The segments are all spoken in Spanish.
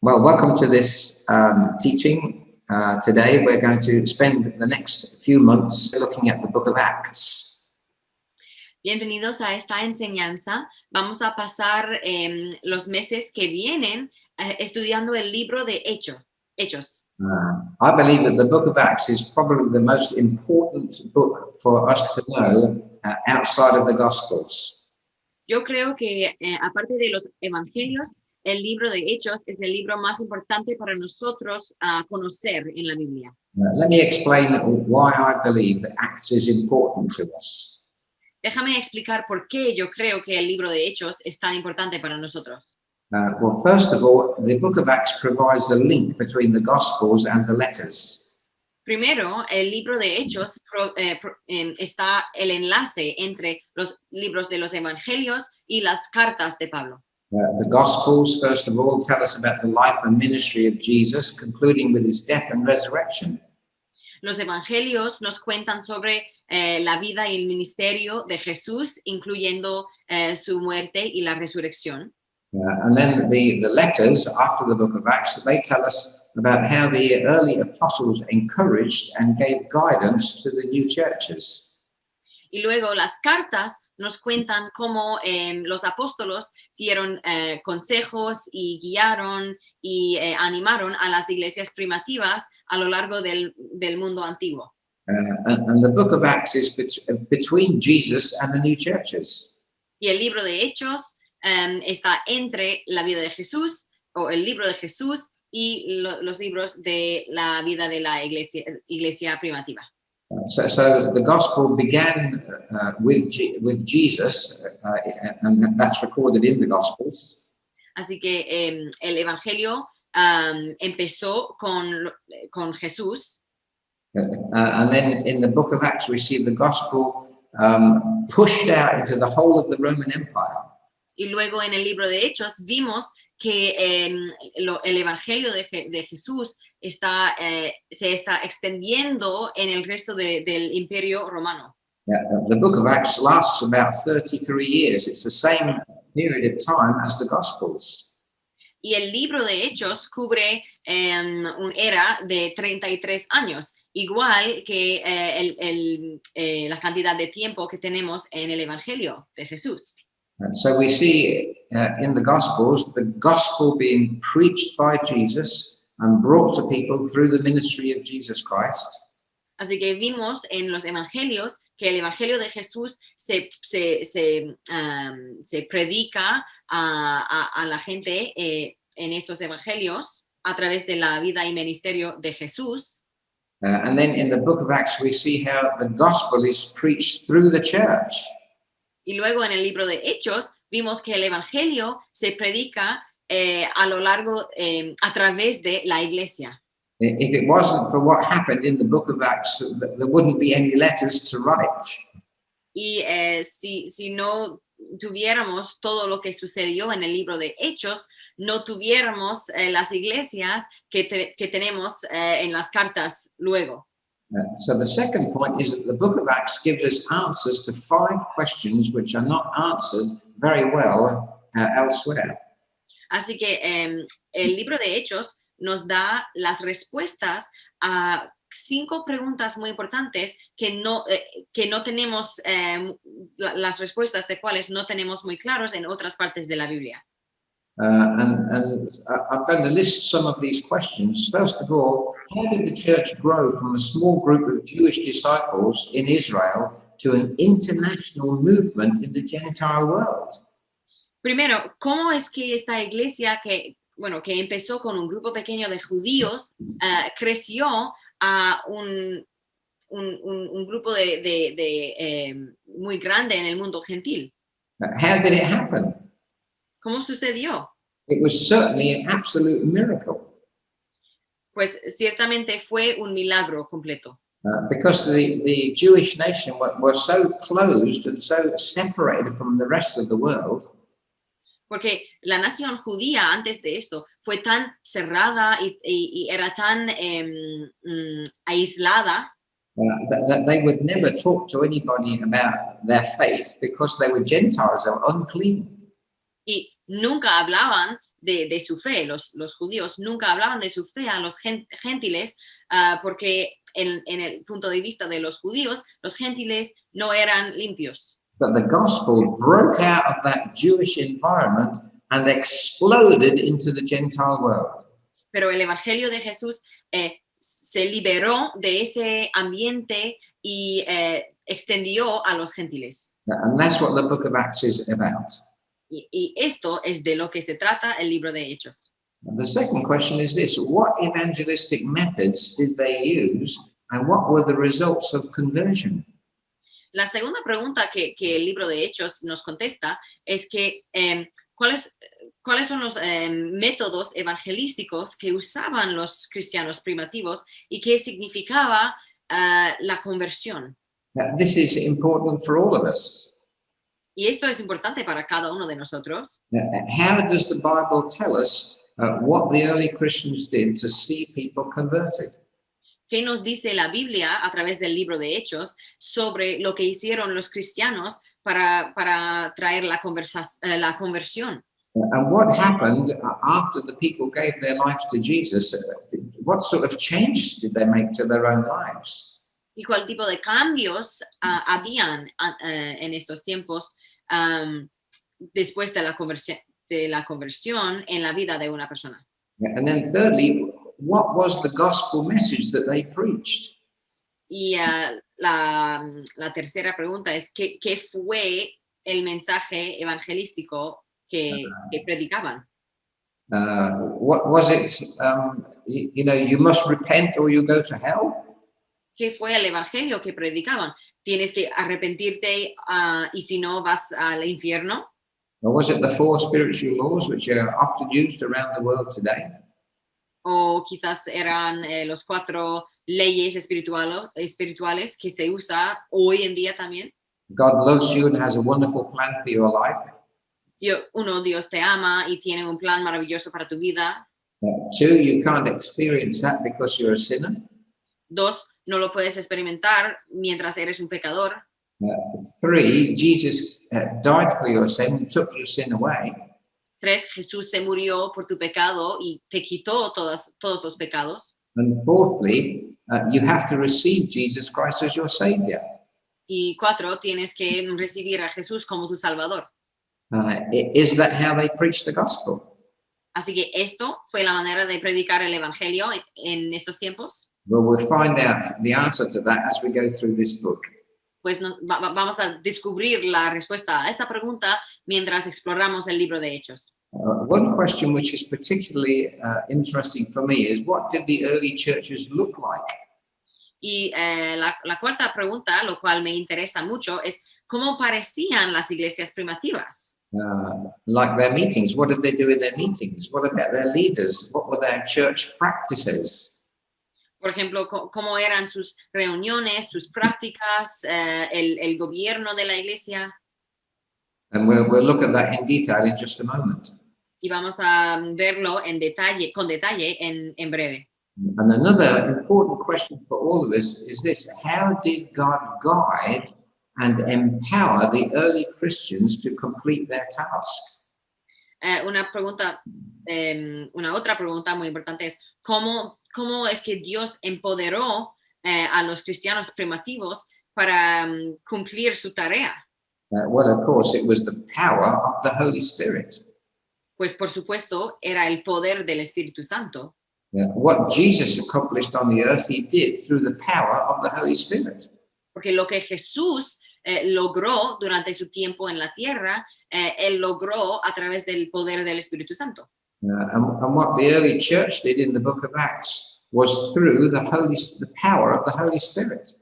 Well, welcome to this teaching. Today we're going to spend the next few months looking at the book of Acts. Bienvenidos a esta enseñanza. Vamos a pasar los meses que vienen estudiando el libro de Hechos. I believe that the book of Acts is probably the most important book for us to know outside of the Gospels. Yo creo que aparte de los evangelios, el libro de Hechos es el libro más importante para nosotros conocer en la Biblia. Let me explain why I believe that Acts is important to us. Déjame explicar por qué yo creo que el libro de Hechos es tan importante para nosotros. Well, first of all, the book of Acts provides a link between the Gospels and the letters. Primero, el libro de Hechos está el enlace entre los libros de los evangelios y las cartas de Pablo. The Gospels, first of all, tell us about the life and ministry of Jesus, concluding with his death and resurrection. Los evangelios nos cuentan sobre la vida y el ministerio de Jesús, incluyendo su muerte y la resurrección. And then the letters after the book of Acts, they tell us about how the early apostles encouraged and gave guidance to the new churches. Y luego las cartas nos cuentan cómo los apóstolos dieron consejos y guiaron y animaron a las iglesias primitivas a lo largo del mundo antiguo. And the book of Acts is between Jesus and the new churches. Y el libro de Hechos está entre la vida de Jesús, o el libro de Jesús, y los libros de la vida de la iglesia primitiva. So the gospel began with Jesus, and that's recorded in the Gospels. Así que el evangelio empezó con Jesús. And then in the book of Acts we see the gospel pushed out into the whole of the Roman Empire. Y luego en el libro de Hechos vimos que el evangelio de Jesús se está extendiendo en el resto del imperio romano. The book of Acts lasts about 33 years. It's the same period of time as the Gospels. Y el libro de Hechos cubre una era de 33 años, igual que la cantidad de tiempo que tenemos en el evangelio de Jesús. So we see in the Gospels the gospel being preached by Jesus and brought to people through the ministry of Jesus Christ. Así que vimos en los evangelios que el evangelio de Jesús se predica a la gente en esos evangelios a través de la vida y ministerio de Jesús. And then in the book of Acts we see how the gospel is preached through the church. Y luego en el libro de Hechos vimos que el evangelio se predica a lo largo, a través de la iglesia. If it wasn't for what happened in the book of Acts, there wouldn't be any letters to write. Y si no tuviéramos todo lo que sucedió en el libro de Hechos, no tuviéramos las iglesias que tenemos en las cartas luego. So the second point is that the book of Acts gives us answers to 5 questions which are not answered very well elsewhere. Así que el libro de Hechos nos da las respuestas a 5 preguntas muy importantes que no tenemos, las respuestas de cuales no tenemos muy claros en otras partes de la Biblia. And I'm going to list some of these questions. First of all, how did the church grow from a small group of Jewish disciples in Israel to an international movement in the Gentile world? Primero, ¿cómo es que esta iglesia que empezó con un grupo pequeño de judíos creció a un grupo muy grande en el mundo gentil? How did it happen? ¿Cómo sucedió? It was certainly an absolute miracle. Pues ciertamente fue un milagro completo. Because the Jewish nation were so closed and so separated from the rest of the world. Porque la nación judía antes de esto fue tan cerrada y era tan aislada. That they would never talk to anybody about their faith because they were Gentiles, they were unclean. Y nunca hablaban de su fe. Los judíos nunca hablaban de su fe a los gentiles porque en el punto de vista de los judíos, los gentiles no eran limpios. But the gospel broke out of that Jewish environment and exploded into the Gentile world. Pero el evangelio de Jesús se liberó de ese ambiente y extendió a los gentiles. And that's what the book of Acts is about. Y esto es de lo que se trata el libro de Hechos. And the second question is this: what evangelistic methods did they use, and what were the results of conversion? La segunda pregunta que el libro de Hechos nos contesta es que ¿cuáles son los métodos evangelísticos que usaban los cristianos primitivos y qué significaba la conversión? This is important for all of us. Y esto es importante para cada uno de nosotros. How does the Bible tell us what the early Christians did to see people converted? ¿Qué nos dice la Biblia a través del libro de Hechos sobre lo que hicieron los cristianos para traer la conversión? And what happened after the people gave their lives to Jesus? What sort of changes did they make to their own lives? ¿Y cuál tipo de cambios habían en estos tiempos después de la conversión en la vida de una persona? And then thirdly, what was the gospel message that they preached? Y la tercera pregunta es, ¿qué fue el mensaje evangelístico que predicaban? What was it? You must repent or you go to hell. ¿Qué fue el evangelio que predicaban? ¿Tienes que arrepentirte y si no vas al infierno? Or was it the 4 spiritual laws which are often used around the world today? O quizás eran los 4 leyes espirituales que se usa hoy en día también. God loves you and has a wonderful plan for your life. Dios te ama y tiene un plan maravilloso para tu vida. 2, you can't experience that because you're a sinner. 2, no lo puedes experimentar mientras eres un pecador. 3, Jesus died for your sin, took your sin away. 3, Jesús se murió por tu pecado y te quitó todos los pecados. And fourthly, you have to receive Jesus Christ as your Savior. Y 4, tienes que recibir a Jesús como tu Salvador. Is that how they preach the gospel? Así que esto fue la manera de predicar el evangelio en estos tiempos. Well, we'll find out the answer to that as we go through this book. Pues vamos a descubrir la respuesta a esa pregunta mientras exploramos el libro de Hechos. One question which is particularly interesting for me is, what did the early churches look like? Y la cuarta pregunta, lo cual me interesa mucho, es cómo parecían las iglesias primitivas. Like their meetings, what did they do in their meetings? What about their leaders? What were their church practices? Por ejemplo, cómo eran sus reuniones, sus prácticas, el gobierno de la iglesia. And we'll look at that in detail in just a moment. Y vamos a verlo con detalle en breve. And another important question for all of us is this: how did God guide and empower the early Christians to complete their task? Una otra pregunta muy importante es ¿cómo es que Dios empoderó a los cristianos primitivos para cumplir su tarea? Well, of course, it was the power of the Holy Spirit. Pues por supuesto era el poder del Espíritu Santo. What Jesus accomplished on the earth, he did through the power of the Holy Spirit. Porque lo que Jesús logró durante su tiempo en la tierra, él logró a través del poder del Espíritu Santo. And what the early church did in the book of Acts was through the power of the Holy Spirit.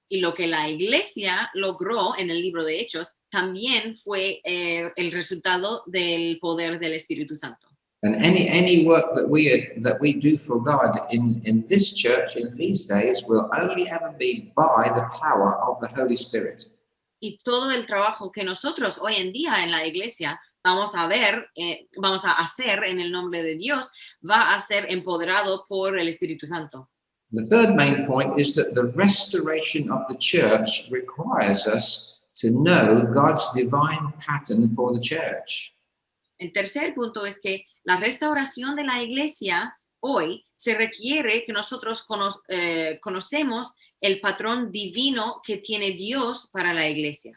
Y lo que la iglesia logró en el libro de Hechos también fue el resultado del poder del Espíritu Santo. And any work that we do for God in this church in these days will only ever be by the power of the Holy Spirit. Y todo el trabajo que nosotros hoy en día en la iglesia vamos a hacer en el nombre de Dios, va a ser empoderado por el Espíritu Santo. The third main point is that the restoration of the church requires us to know God's divine pattern for the church. El tercer punto es que la restauración de la iglesia hoy se requiere que nosotros conocemos el patrón divino que tiene Dios para la iglesia.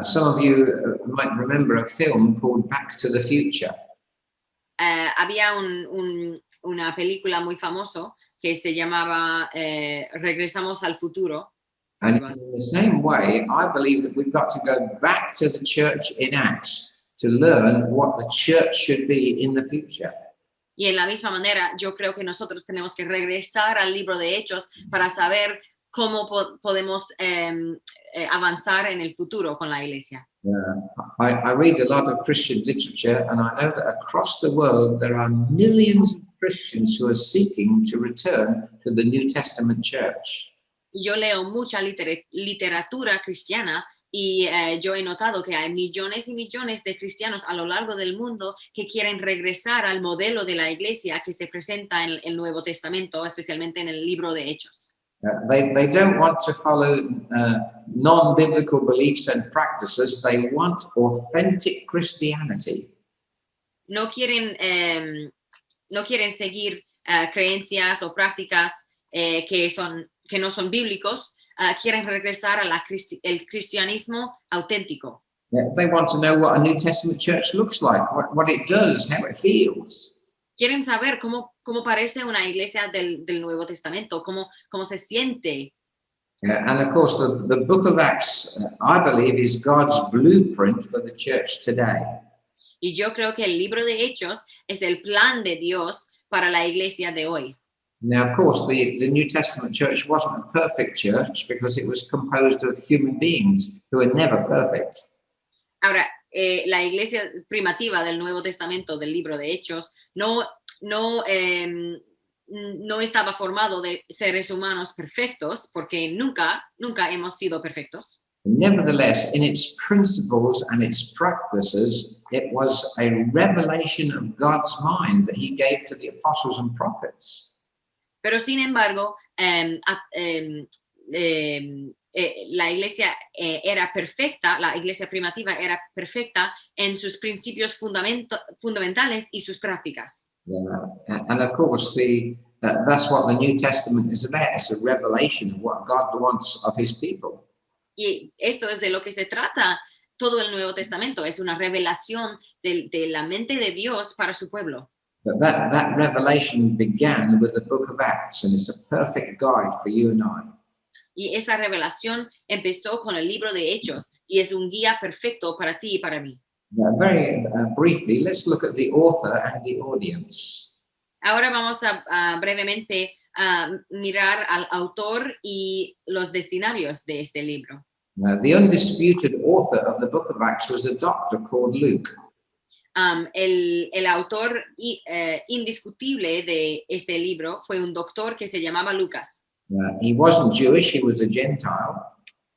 Some of you might remember a film called Back to the Future. Había una película muy famosa que se llamaba Regresamos al futuro. And in the same way, I believe that we've got to go back to the church in Acts to learn what the church should be in the future. Y en la misma manera, yo creo que nosotros tenemos que regresar al libro de Hechos para saber cómo podemos avanzar en el futuro con la iglesia. I read a lot of Christian literature, and I know that across the world there are millions of Christians who are seeking to return to the New Testament church. Yo leo mucha literatura cristiana y yo he notado que hay millones y millones de cristianos a lo largo del mundo que quieren regresar al modelo de la iglesia que se presenta en el Nuevo Testamento, especialmente en el libro de Hechos. They don't want to follow non-biblical beliefs and practices. They want authentic Christianity. No quieren seguir creencias o prácticas que no son bíblicos. Quieren regresar el cristianismo auténtico. They want to know what a New Testament church looks like, what it does, how it feels. Quieren saber cómo parece una iglesia del Nuevo Testamento, cómo se siente. And of course, the book of Acts, I believe, is God's blueprint for the church today. Y yo creo que el libro de Hechos es el plan de Dios para la iglesia de hoy. Now, of course, the New Testament church wasn't a perfect church because it was composed of human beings who are never perfect. Ahora, la iglesia primitiva del Nuevo Testamento, del libro de Hechos, no estaba formado de seres humanos perfectos, porque nunca hemos sido perfectos. Nevertheless, in its principles and its practices, it was a revelation of God's mind that he gave to the apostles and prophets. Pero sin embargo, la iglesia era perfecta, la iglesia primitiva era perfecta en sus principios fundamentales y sus prácticas. And of course, that's what the New Testament is about. It's a revelation of what God wants of his people. Y esto es de lo que se trata todo el Nuevo Testamento. Es una revelación de la mente de Dios para su pueblo. But that revelation began with the book of Acts, and it's a perfect guide for you and I. Y esa revelación empezó con el libro de Hechos y es un guía perfecto para ti y para mí. Very briefly, let's look at the author and the audience. Ahora vamos a brevemente mirar al autor y los destinarios de este libro. The undisputed author of the book of Acts was a doctor called Luke. El autor indiscutible de este libro fue un doctor que se llamaba Lucas. He wasn't Jewish, he was a Gentile.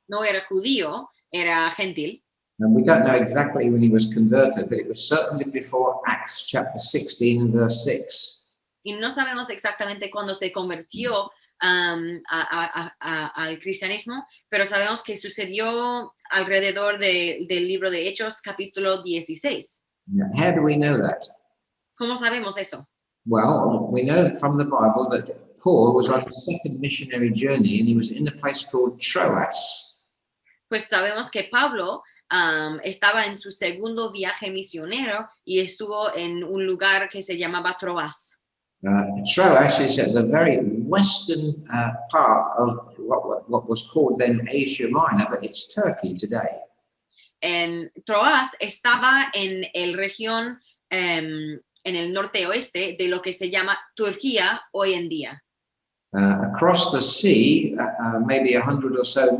No era judío, era gentil. And we don't know exactly when he was converted, but it was certainly before Acts chapter 16 and verse 6. Y no sabemos exactamente cuándo se convirtió al cristianismo, pero sabemos que sucedió alrededor del libro de Hechos, capítulo 16. How do we know that? ¿Cómo sabemos eso? Well, we know from the Bible that Paul was on his second missionary journey and he was in a place called Troas. Pues sabemos que Pablo estaba en su segundo viaje misionero y estuvo en un lugar que se llamaba Troas. Troas is at the very western part of what was called then Asia Minor, but it's Turkey today. Troas estaba en el región, en el norte oeste de lo que se llama Turquía hoy en día. Across the sea, maybe 100 or so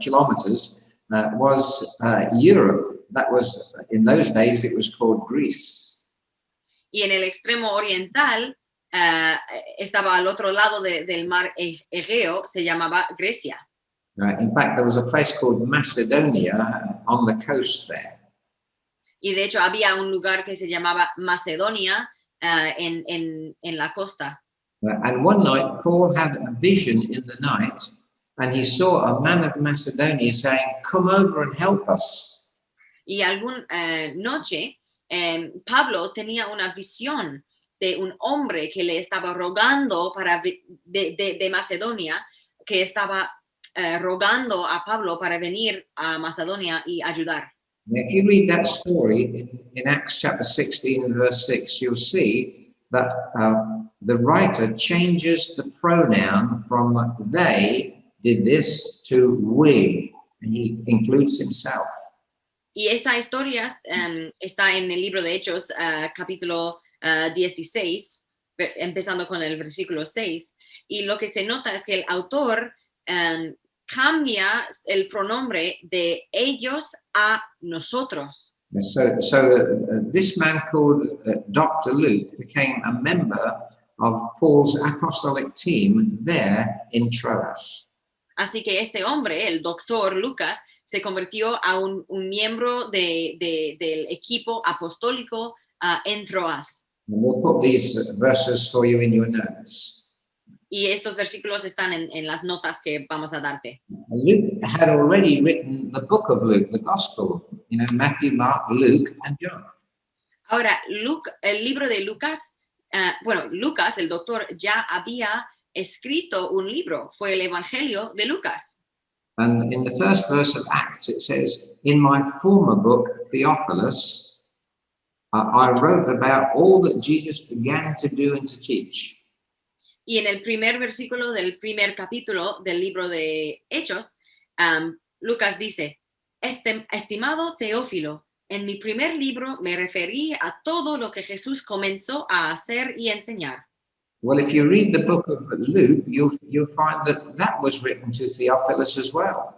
kilometers, was Europe. That was, in those days, it was called Greece. Y en el extremo oriental, estaba al otro lado del mar Egeo, se llamaba Grecia. In fact, there was a place called Macedonia on the coast there. Y de hecho había un lugar que se llamaba Macedonia en la costa. And one night, Paul had a vision in the night, and he saw a man of Macedonia saying, "Come over and help us." Y alguna noche Pablo tenía una visión de un hombre que le estaba rogando de Macedonia, que estaba rogando a Pablo para venir a Macedonia y ayudar. Now, if you read that story in Acts chapter 16 and verse 6, you'll see that the writer changes the pronoun from they did this to we, and he includes himself. Y esa historia está en el libro de Hechos, capítulo 16, empezando con el versículo 6. Y lo que se nota es que el autor cambia el pronombre de ellos a nosotros. So this man called Dr. Luke became a member of Paul's apostolic team there in Troas. Así que este hombre, el doctor Lucas, se convirtió a un miembro del equipo apostólico en Troas. And we'll put these verses for you in your notes. Y estos versículos están en las notas que vamos a darte. Luke had already written the book of Luke, the gospel, Matthew, Mark, Luke, and John. Ahora, el libro de Lucas, Lucas, el doctor, ya había escrito un libro, fue el Evangelio de Lucas. And in the first verse of Acts, it says, in my former book, Theophilus, I wrote about all that Jesus began to do and to teach. Y en el primer versículo del primer capítulo del libro de Hechos, Lucas dice, estimado Teófilo, en mi primer libro me referí a todo lo que Jesús comenzó a hacer y enseñar. Well, if you read the book of Luke, you'll find that was written to Theophilus as well.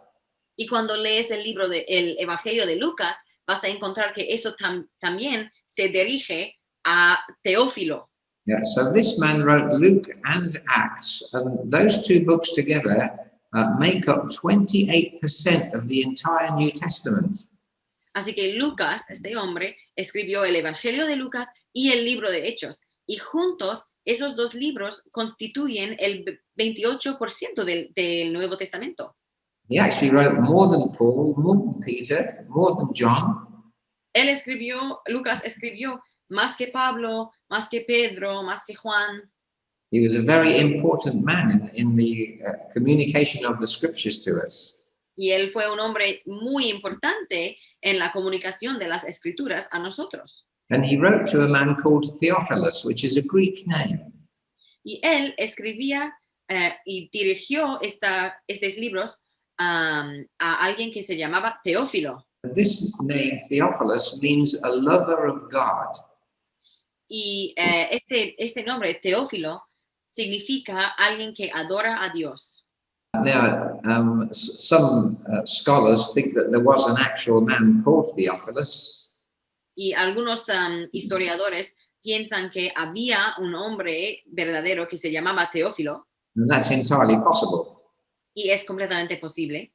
Y cuando lees el libro el Evangelio de Lucas, vas a encontrar que eso también se dirige a Teófilo. Yeah, so this man wrote Luke and Acts, and those two books together make up 28% of the entire New Testament. Así que Lucas, este hombre, escribió el Evangelio de Lucas y el libro de Hechos. Y juntos, esos dos libros constituyen el 28% del Nuevo Testamento. He actually wrote more than Paul, more than Peter, more than John. Lucas escribió más que Pablo, más que Pedro, más que Juan. He was a very important man in the communication of the scriptures to us. Y él fue un hombre muy importante en la comunicación de las escrituras a nosotros. And he wrote to a man called Theophilus, which is a Greek name. Y él escribía y dirigió estos libros a alguien que se llamaba Teófilo. This name, Theophilus, means a lover of God. Y este nombre, Teófilo, significa alguien que adora a Dios. Now, some scholars think that there was an actual man called Theophilus. Y algunos historiadores piensan que había un hombre verdadero que se llamaba Teófilo. And that's entirely possible. Y es completamente posible.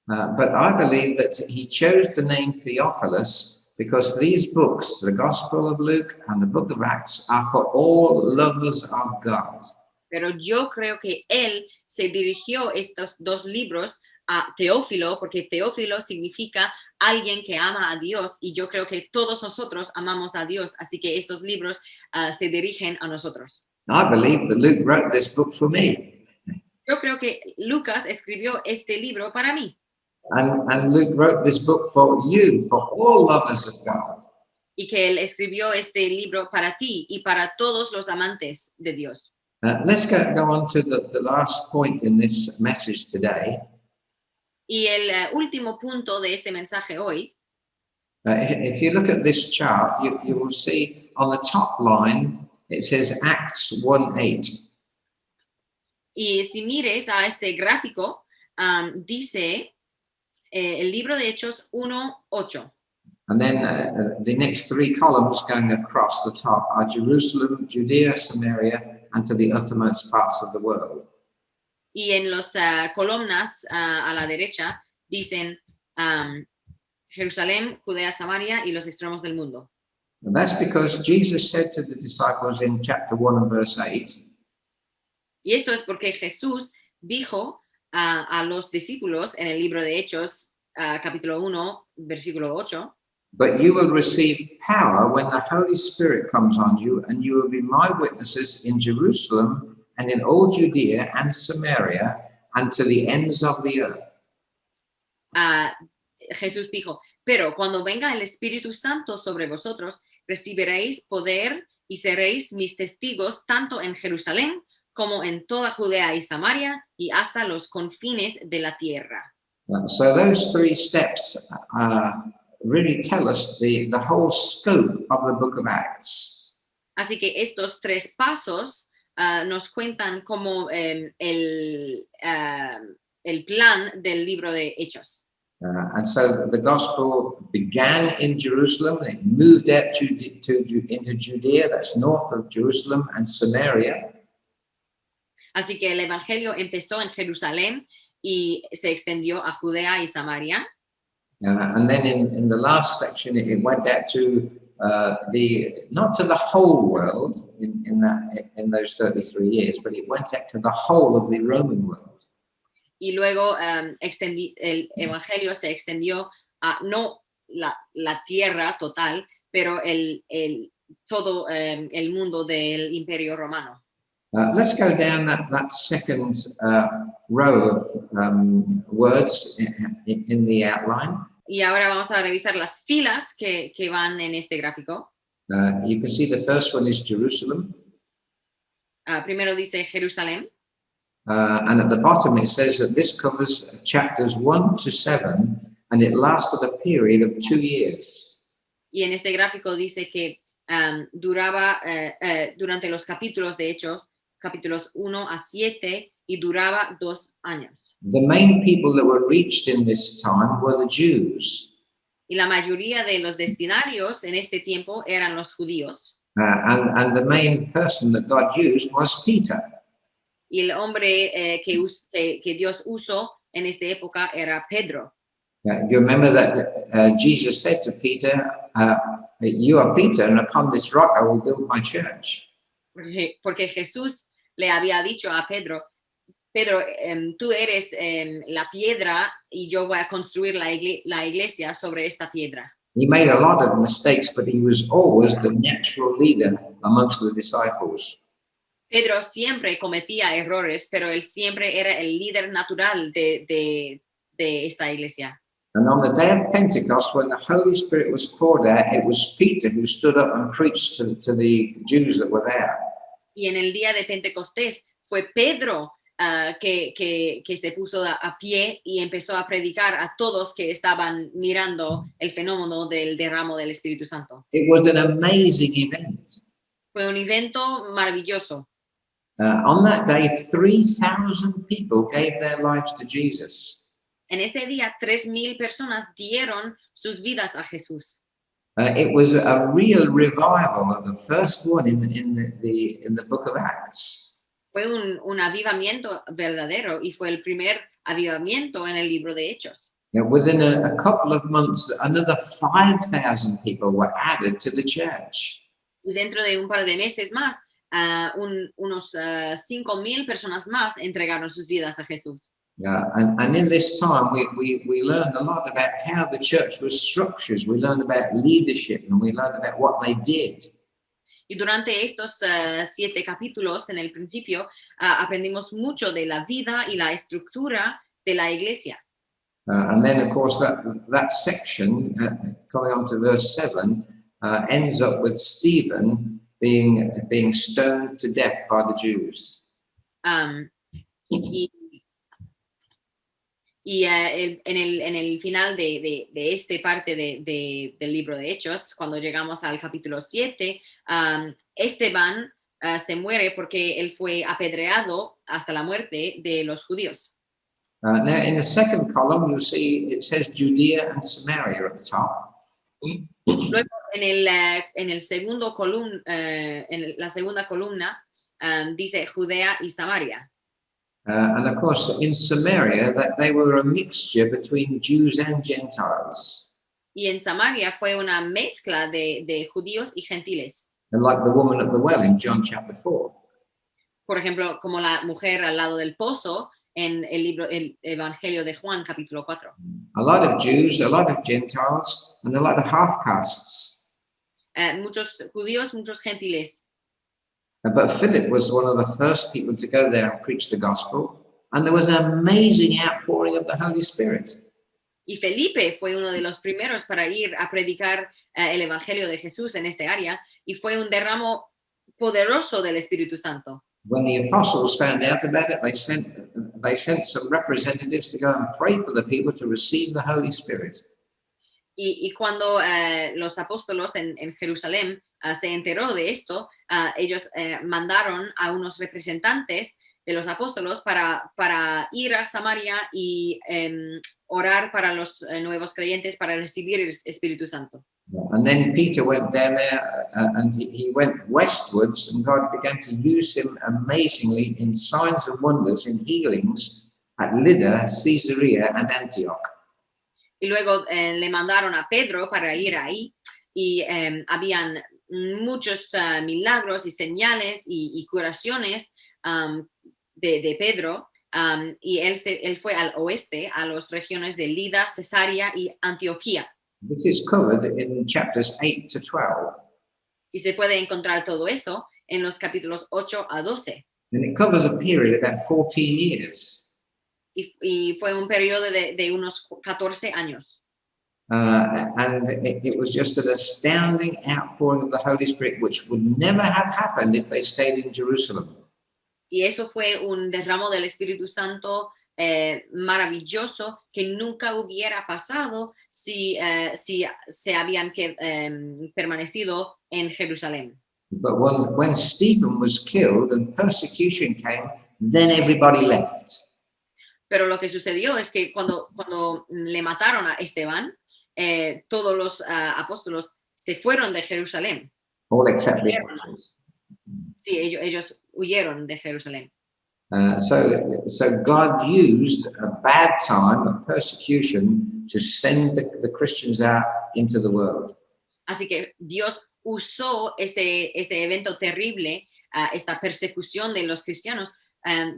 But I believe that he chose the name Theophilus because these books, the Gospel of Luke and the Book of Acts, are for all lovers of God. Pero yo creo que él se dirigió estos dos libros a Teófilo, porque Teófilo significa alguien que ama a Dios, y yo creo que todos nosotros amamos a Dios, así que esos libros se dirigen a nosotros. I believe that Luke wrote this book for me. Yo creo que Lucas escribió este libro para mí. And Luke wrote this book for you, for all lovers of God. Y que él escribió este libro para ti y para todos los amantes de Dios. Let's go on to the last point in this message today. Y el último punto de este mensaje hoy. If you look at this chart, you will see on the top line, it says Acts 1:8. Y si mires a este gráfico, dice el libro de Hechos 1:8. And then the next three columns going across the top are Jerusalem, Judea, Samaria, and to the uttermost parts of the world. Y en las columnas a la derecha dicen Jerusalén, Judea, Samaria y los extremos del mundo. And that's because Jesus said to the disciples in chapter 1 and verse 8, y esto es porque Jesús dijo a los discípulos en el libro de Hechos, capítulo 1, versículo 8, But you will receive power when the Holy Spirit comes on you, and you will be my witnesses in Jerusalem and in all Judea and Samaria and to the ends of the earth. Jesús dijo, pero cuando venga el Espíritu Santo sobre vosotros, recibiréis poder y seréis mis testigos tanto en Jerusalén como en toda Judea y Samaria y hasta los confines de la tierra. So those three steps really tell us the whole scope of the book of Acts. Así que estos tres pasos nos cuentan como el plan del libro de Hechos. And so the gospel began in Jerusalem, it moved out into Judea, that's north of Jerusalem, and Samaria. Así que el evangelio empezó en Jerusalén y se extendió a Judea y Samaria. And then in the last section, it went out to not to the whole world in those 33 years, but it went out to the whole of the Roman world. Y luego el evangelio se extendió a no la tierra total, pero todo el mundo del Imperio Romano. Let's go down that second row of words in the outline. Y ahora vamos a revisar las filas que van en este gráfico. You can see the first one is Jerusalem. Primero dice Jerusalén. And at the bottom it says that this covers chapters 1 to 7, and it lasted a period of 2 years. Y en este gráfico dice que duraba durante los capítulos de Hechos, capítulos 1 a 7, y duraba 2 años. The main people that were reached in this time were the Jews. Y la mayoría de los destinarios en este tiempo eran los judíos. And the main person that God used was Peter. Y el hombre que Dios usó en esta época era Pedro. You remember that Jesus said to Peter, you are Peter, and upon this rock I will build my church. Porque Jesús le había dicho a Pedro, tú eres la piedra y yo voy a construir la iglesia sobre esta piedra. He made a lot of mistakes, but he was always the natural leader amongst the disciples. Pedro siempre cometía errores, pero él siempre era el líder natural de esta iglesia. And on the day of Pentecost, when the Holy Spirit was poured out, it was Peter who stood up and preached to the Jews that were there. Y en el día de Pentecostés fue Pedro que se puso a pie y empezó a predicar a todos que estaban mirando el fenómeno del derramo del Espíritu Santo. It was an amazing event. Fue un evento maravilloso. On that day, 3,000 people gave their lives to Jesus. En ese día, 3,000 personas dieron sus vidas a Jesús. It was a real revival of the first one in the book of Acts. Fue un avivamiento verdadero y fue el primer avivamiento en el libro de Hechos. Within a couple of months, another 5,000 people were added to the church. Y dentro de un par de meses más, unos 5,000 personas más entregaron sus vidas a Jesús. And in this time, we learned a lot about how the church was structured. We learned about leadership, and we learned about what they did. Y durante estos 7 capítulos, en el principio, aprendimos mucho de la vida y la estructura de la iglesia. And then, of course, that section, coming on to verse 7, ends up with Stephen being stoned to death by the Jews. En el final de esta parte del libro de Hechos, cuando llegamos al capítulo 7, Esteban se muere porque él fue apedreado hasta la muerte de los judíos. Now, in the second column, you'll see it says Judea and Samaria at the top. Luego, en la segunda columna, dice Judea y Samaria. And of course, in Samaria, that they were a mixture between Jews and Gentiles. Y en Samaria fue una mezcla de judíos y gentiles. And like the woman at the well in John chapter 4. Por ejemplo, como la mujer al lado del pozo en el Evangelio de Juan, capítulo 4. A lot of Jews, a lot of Gentiles, and a lot of half castes. Muchos judíos, muchos gentiles. But Philip was one of the first people to go there and preach the gospel, and there was an amazing outpouring of the Holy Spirit. Y Felipe fue uno de los primeros para ir a predicar el Evangelio de Jesús en este área, y fue un derramo poderoso del Espíritu Santo. When the apostles found out about it, they sent some representatives to go and pray for the people to receive the Holy Spirit. Y cuando los apóstolos en Jerusalén se enteró de esto, ellos mandaron a unos representantes de los apóstolos para ir a Samaria y orar para los nuevos creyentes para recibir el Espíritu Santo. And then Peter went down there and he went westwards, and God began to use him amazingly in signs and wonders, in healings at Lydda, Caesarea, and Antioch. Y luego le mandaron a Pedro para ir ahí, y habían muchos milagros y señales y curaciones de Pedro, y él fue al oeste, a las regiones de Lida, Cesarea y Antioquía. This is covered in chapters 8 to 12. Y se puede encontrar todo eso en los capítulos 8 a 12. And it covers a period of about 14 years. Y fue un periodo de unos 14 años. And it was just an astounding outpouring of the Holy Spirit, which would never have happened if they stayed in Jerusalem. Y eso fue un derramo del Espíritu Santo maravilloso que nunca hubiera pasado si se habían permanecido en Jerusalén. But when Stephen was killed and persecution came, then everybody left. Pero lo que sucedió es que cuando le mataron a Esteban, todos los apóstolos se fueron de Jerusalén. All except the apostles. Sí, ellos huyeron de Jerusalén. So God used a bad time of persecution to send the Christians out into the world. Así que Dios usó ese evento terrible, esta persecución de los cristianos,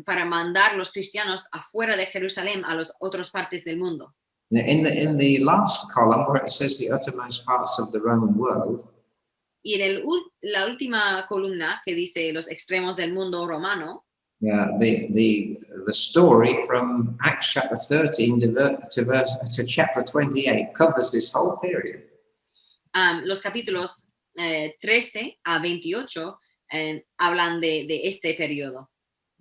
para mandar los cristianos afuera de Jerusalén a las otras partes del mundo. In the last column, where it says the uttermost parts of the Roman world, y en la última columna que dice los extremos del mundo romano, the story from Acts chapter 13 to chapter 28 covers this whole period. Los capítulos 13 a 28 hablan de este periodo.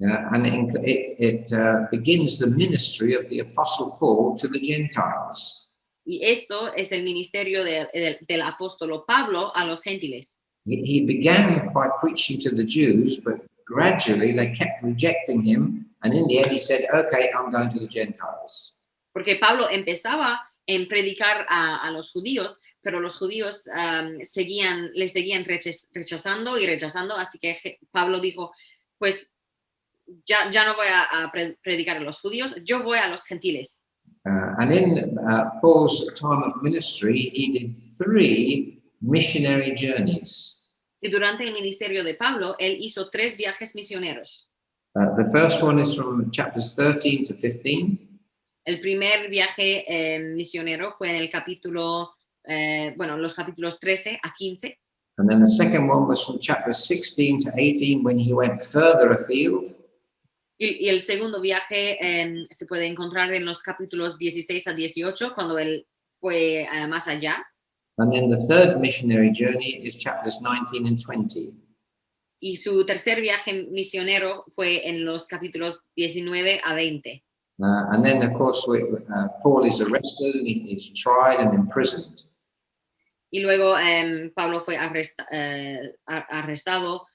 And it begins the ministry of the Apostle Paul to the Gentiles. Y esto es el ministerio del apóstol Pablo a los gentiles. He began by preaching to the Jews, but gradually they kept rejecting him, and in the end he said, "Okay, I'm going to the Gentiles." Porque Pablo empezaba en predicar a los judíos, pero los judíos le seguían rechazando y rechazando, así que Pablo dijo, pues ya no voy a predicar a los judíos, yo voy a los gentiles. And in Paul's time of ministry, he did 3 missionary journeys. Y durante el ministerio de Pablo, él hizo 3 viajes misioneros. The first one is from chapters 13 to 15. El primer viaje misionero fue en el capítulo, los capítulos 13 a 15. And then the second one was from chapters 16 to 18, when he went further afield. Y el segundo viaje se puede encontrar en los capítulos 16 a 18, cuando él fue más allá. And then the third missionary journey is chapters 19 and 20. Y su tercer viaje misionero fue en los capítulos 19 a 20. And then, of course, Paul is arrested and he is tried and imprisoned. Y luego Pablo fue arrestado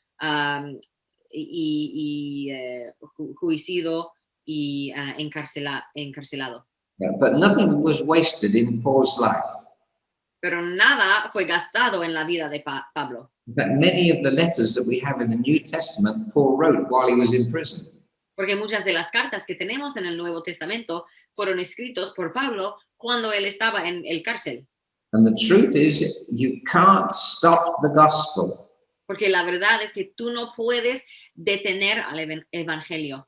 y juiciado y encarcelado. But nothing was wasted in Paul's life. Pero nada fue gastado en la vida de Pablo. That many of the letters that we have in the New Testament, Paul wrote while he was in prison. Porque muchas de las cartas que tenemos en el Nuevo Testamento fueron escritos por Pablo cuando él estaba en el cárcel. And the truth is, you can't stop the gospel. Porque la verdad es que tú no puedes detener al evangelio.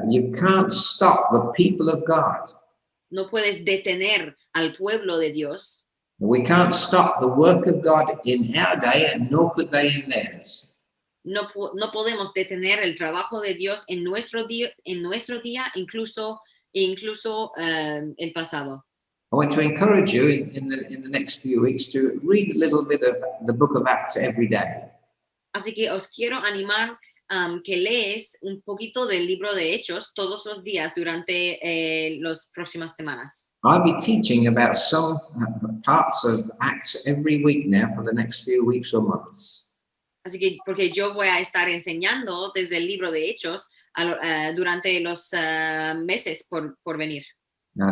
You can't stop the people of God. No puedes detener al pueblo de Dios. We can't stop the work of God in our day, and nor could they in theirs. No podemos detener el trabajo de Dios en nuestro día, incluso el pasado. I want to encourage you in the next few weeks to read a little bit of the book of Acts every day. Así que os quiero animar que lees un poquito del libro de Hechos todos los días durante las próximas semanas. I'll be teaching about some parts of Acts every week now for the next few weeks or months. Así que porque yo voy a estar enseñando desde el libro de Hechos durante los meses por venir.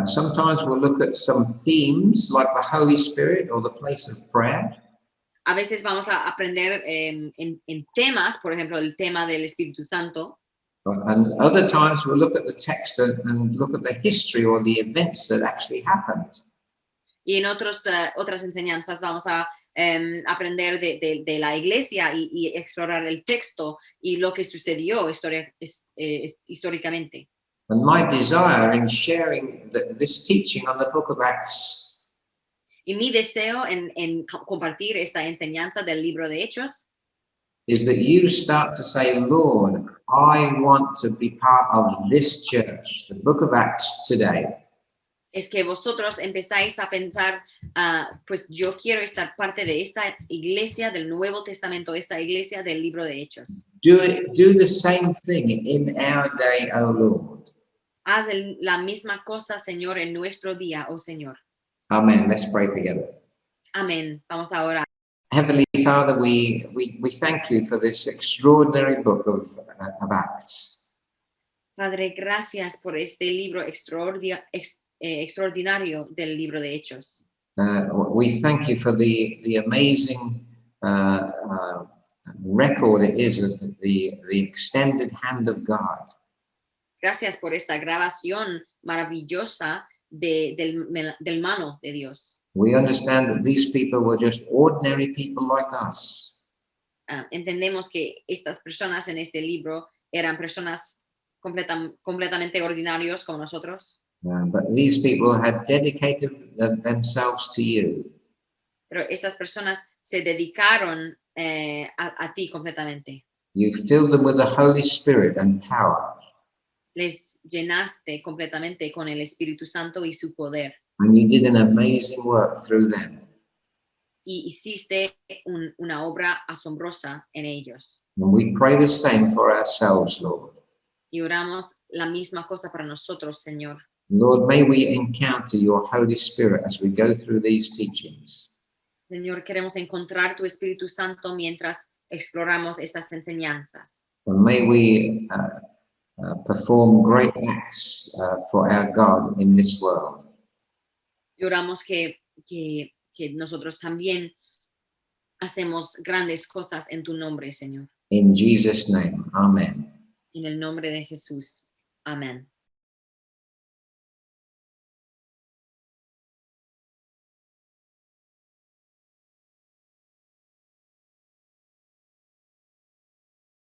Sometimes we'll look at some themes like the Holy Spirit or the place of prayer. A veces vamos a aprender en temas, por ejemplo, el tema del Espíritu Santo. And other times we'll look at the text and look at the history or the events that actually happened. Y en otras enseñanzas vamos a aprender de la iglesia y explorar el texto y lo que sucedió históricamente. And my desire in sharing this teaching on the book of Acts Y mi deseo en compartir esta enseñanza del libro de Hechos is that you start to say, Lord, I want to be part of this church, the book of Acts today. es que vosotros empezáis a pensar, pues yo quiero estar parte de esta iglesia del Nuevo Testamento, esta iglesia del libro de Hechos. Do the same thing in our day, O Lord. Haz la misma cosa, Señor, en nuestro día, oh Señor. Amen. Let's pray together. Amén. Vamos a orar. Heavenly Father, we thank you for this extraordinary book of Acts. Padre, gracias por este libro extraordinario del libro de Hechos. We thank you for the amazing record it is of the extended hand of God. Gracias por esta grabación maravillosa del mano de Dios. We understand that these people were just ordinary people like us. Entendemos que estas personas en este libro eran personas completamente ordinarios como nosotros. But these people had dedicated themselves to you. Pero esas personas se dedicaron a ti completamente. You filled them with the Holy Spirit and power. Les llenaste completamente con el Espíritu Santo y su poder. And you did an amazing work through them. Y hiciste una obra asombrosa en ellos. And we pray the same for ourselves, Lord. Y oramos la misma cosa para nosotros, Señor. Lord, may we encounter your Holy Spirit as we go through these teachings. Señor, queremos encontrar tu Espíritu Santo mientras exploramos estas enseñanzas. And may we perform great acts for our God in this world. Y oramos que nosotros también hacemos grandes cosas en tu nombre, Señor. In Jesus' name, amen. En el nombre de Jesús. Amén.